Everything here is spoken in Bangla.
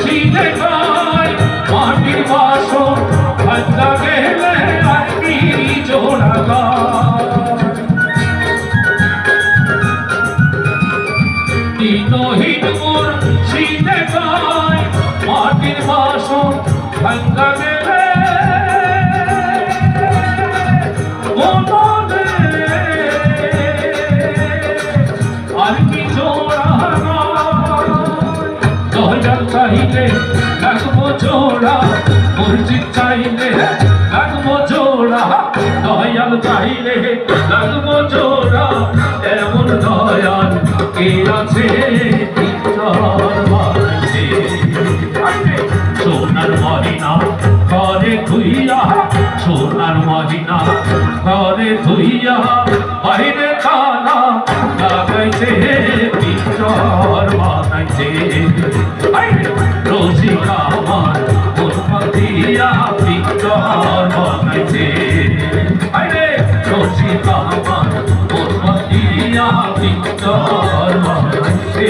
শীতে গায় মাটির বাসন ভাঙা গেলে আর কি জোড়া গায় দিনহীন মোর শীতে গায় মাটির বাসন ভাঙা গেলে আর কি জোড়া দয়াল চাইলে লাগবো জোড়া মুর্শিদ চাইলে লাগবো জোড়া দয়াল চাইলে লাগবো জোড়া এমন দয়াল কে আছে সোনার মহিনা ঘরে ধুইয়া সোনার মহিনা ঘরে ধুইয়া বাইরে খানা লাগাইছে পিঠর বানাইছে রোজিকা আমার দিয়া পিঠর বানাইছে রোজিকা আমার দিয়া পিঠর বানাইছে